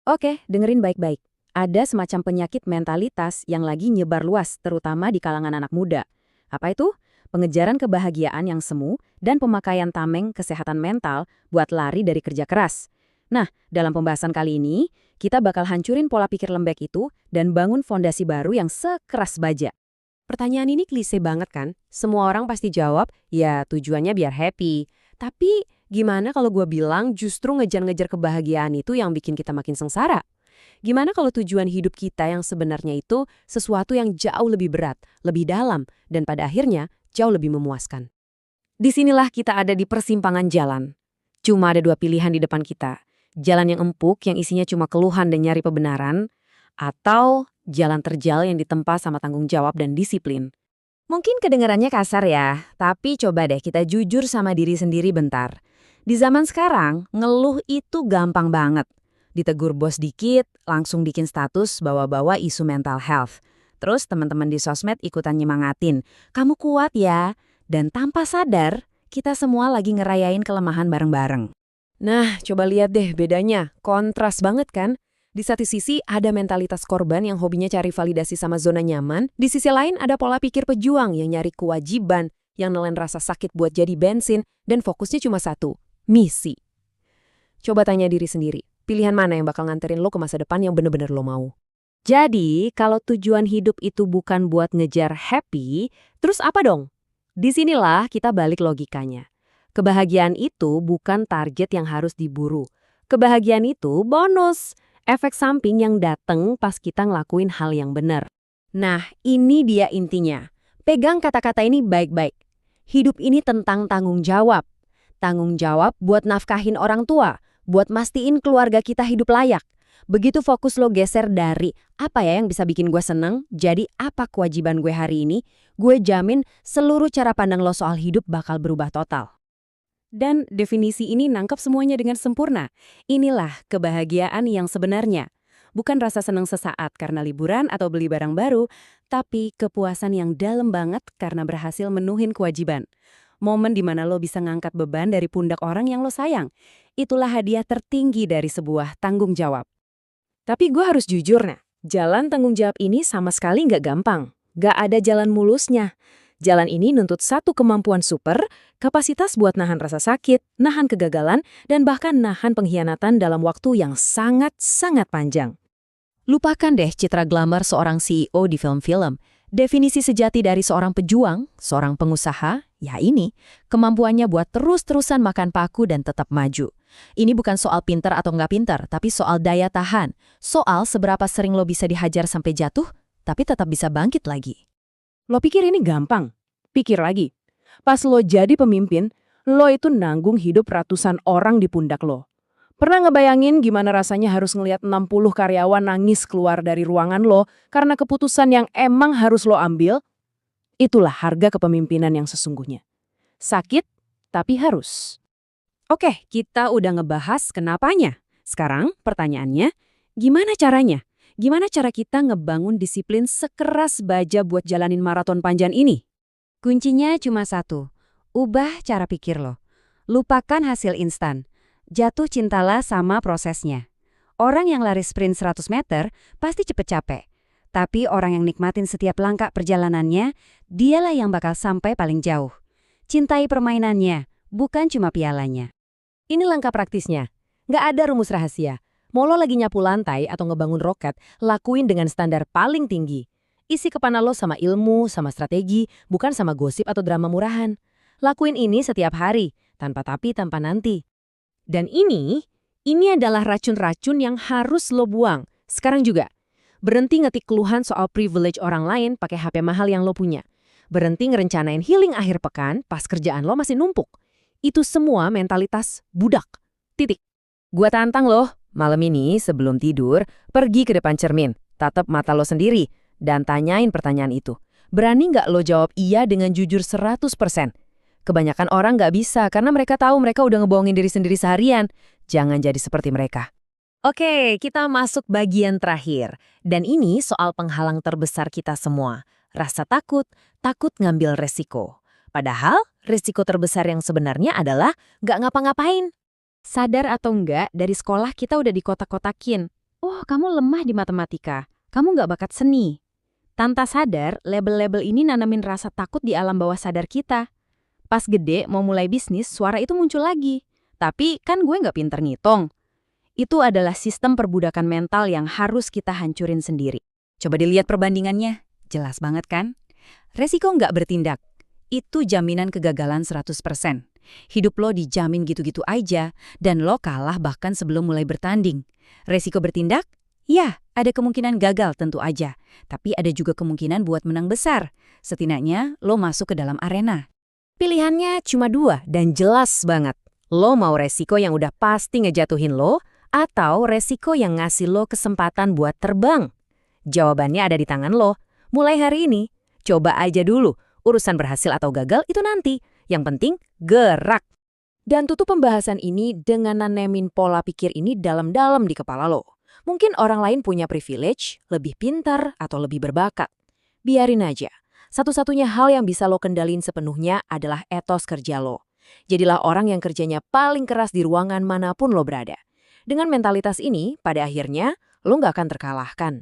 Oke, dengerin baik-baik. Ada semacam penyakit mentalitas yang lagi nyebar luas, terutama di kalangan anak muda. Apa itu? Pengejaran kebahagiaan yang semu dan pemakaian tameng kesehatan mental buat lari dari kerja keras. Nah, dalam pembahasan kali ini, kita bakal hancurin pola pikir lembek itu dan bangun fondasi baru yang sekeras baja. Pertanyaan ini klise banget kan? Semua orang pasti jawab, ya tujuannya biar happy. Tapi gimana kalau gue bilang justru ngejar-ngejar kebahagiaan itu yang bikin kita makin sengsara? Gimana kalau tujuan hidup kita yang sebenarnya itu sesuatu yang jauh lebih berat, lebih dalam, dan pada akhirnya jauh lebih memuaskan? Disinilah kita ada di persimpangan jalan. Cuma ada dua pilihan di depan kita. Jalan yang empuk yang isinya cuma keluhan dan nyari kebenaran, atau jalan terjal yang ditempa sama tanggung jawab dan disiplin. Mungkin kedengarannya kasar ya, tapi coba deh kita jujur sama diri sendiri bentar. Di zaman sekarang, ngeluh itu gampang banget. Ditegur bos dikit, langsung bikin status bawa-bawa isu mental health. Terus teman-teman di sosmed ikutan nyemangatin, kamu kuat ya. Dan tanpa sadar, kita semua lagi ngerayain kelemahan bareng-bareng. Nah, coba lihat deh bedanya. Kontras banget kan? Di satu sisi ada mentalitas korban yang hobinya cari validasi sama zona nyaman, di sisi lain ada pola pikir pejuang yang nyari kewajiban, yang nelen rasa sakit buat jadi bensin, dan fokusnya cuma satu, misi. Coba tanya diri sendiri, pilihan mana yang bakal nganterin lo ke masa depan yang bener-bener lo mau? Jadi, kalau tujuan hidup itu bukan buat ngejar happy, terus apa dong? Disinilah kita balik logikanya. Kebahagiaan itu bukan target yang harus diburu. Kebahagiaan itu bonus, efek samping yang dateng pas kita ngelakuin hal yang benar. Nah, ini dia intinya. Pegang kata-kata ini baik-baik. Hidup ini tentang tanggung jawab. Tanggung jawab buat nafkahin orang tua, buat mastiin keluarga kita hidup layak. Begitu fokus lo geser dari apa ya yang bisa bikin gue seneng, jadi apa kewajiban gue hari ini, gue jamin seluruh cara pandang lo soal hidup bakal berubah total. Dan definisi ini nangkep semuanya dengan sempurna. Inilah kebahagiaan yang sebenarnya. Bukan rasa senang sesaat karena liburan atau beli barang baru, tapi kepuasan yang dalam banget karena berhasil menuhin kewajiban. Momen di mana lo bisa ngangkat beban dari pundak orang yang lo sayang. Itulah hadiah tertinggi dari sebuah tanggung jawab. Tapi gue harus jujur nah, jalan tanggung jawab ini sama sekali nggak gampang. Nggak ada jalan mulusnya. Jalan ini nuntut satu kemampuan super, kapasitas buat nahan rasa sakit, nahan kegagalan, dan bahkan nahan pengkhianatan dalam waktu yang sangat-sangat panjang. Lupakan deh citra glamor seorang CEO di film-film. Definisi sejati dari seorang pejuang, seorang pengusaha, ya ini, kemampuannya buat terus-terusan makan paku dan tetap maju. Ini bukan soal pinter atau nggak pinter, tapi soal daya tahan. Soal seberapa sering lo bisa dihajar sampai jatuh, tapi tetap bisa bangkit lagi. Lo pikir ini gampang? Pikir lagi. Pas lo jadi pemimpin, lo itu nanggung hidup ratusan orang di pundak lo. Pernah ngebayangin gimana rasanya harus ngelihat 60 karyawan nangis keluar dari ruangan lo karena keputusan yang emang harus lo ambil? Itulah harga kepemimpinan yang sesungguhnya. Sakit, tapi harus. Oke, kita udah ngebahas kenapanya. Sekarang pertanyaannya, gimana caranya? Gimana cara kita ngebangun disiplin sekeras baja buat jalanin maraton panjang ini? Kuncinya cuma satu, ubah cara pikir lo. Lupakan hasil instan. Jatuh cintalah sama prosesnya. Orang yang lari sprint 100 meter pasti cepet capek. Tapi orang yang nikmatin setiap langkah perjalanannya, dialah yang bakal sampai paling jauh. Cintai permainannya, bukan cuma pialanya. Ini langkah praktisnya. Nggak ada rumus rahasia. Mau lo lagi nyapu lantai atau ngebangun roket, lakuin dengan standar paling tinggi. Isi kepala lo sama ilmu, sama strategi, bukan sama gosip atau drama murahan. Lakuin ini setiap hari, tanpa tapi, tanpa nanti. Dan ini adalah racun-racun yang harus lo buang. Sekarang juga. Berhenti ngetik keluhan soal privilege orang lain pakai HP mahal yang lo punya. Berhenti ngerencanain healing akhir pekan pas kerjaan lo masih numpuk. Itu semua mentalitas budak. Titik. Gua tantang loh. Malam ini sebelum tidur, pergi ke depan cermin, tatap mata lo sendiri, dan tanyain pertanyaan itu. Berani nggak lo jawab iya dengan jujur 100%? Kebanyakan orang nggak bisa karena mereka tahu mereka udah ngebohongin diri sendiri seharian. Jangan jadi seperti mereka. Oke, kita masuk bagian terakhir. Dan ini soal penghalang terbesar kita semua. Rasa takut, takut ngambil resiko. Padahal resiko terbesar yang sebenarnya adalah nggak ngapa-ngapain. Sadar atau enggak, dari sekolah kita udah dikotak-kotakin. Oh, kamu lemah di matematika. Kamu nggak bakat seni. Tanpa sadar, label-label ini nanamin rasa takut di alam bawah sadar kita. Pas gede mau mulai bisnis, suara itu muncul lagi. Tapi kan gue nggak pinter ngitung. Itu adalah sistem perbudakan mental yang harus kita hancurin sendiri. Coba dilihat perbandingannya. Jelas banget kan? Resiko nggak bertindak. Itu jaminan kegagalan 100%. Hidup lo dijamin gitu-gitu aja, dan lo kalah bahkan sebelum mulai bertanding. Resiko bertindak? Ya, ada kemungkinan gagal tentu aja. Tapi ada juga kemungkinan buat menang besar. Setidaknya lo masuk ke dalam arena. Pilihannya cuma dua dan jelas banget. Lo mau resiko yang udah pasti ngejatuhin lo, atau resiko yang ngasih lo kesempatan buat terbang? Jawabannya ada di tangan lo. Mulai hari ini, coba aja dulu. Urusan berhasil atau gagal itu nanti. Yang penting, gerak. Dan tutup pembahasan ini dengan nanemin pola pikir ini dalam-dalam di kepala lo. Mungkin orang lain punya privilege, lebih pintar, atau lebih berbakat. Biarin aja. Satu-satunya hal yang bisa lo kendalin sepenuhnya adalah etos kerja lo. Jadilah orang yang kerjanya paling keras di ruangan manapun lo berada. Dengan mentalitas ini, pada akhirnya, lo nggak akan terkalahkan.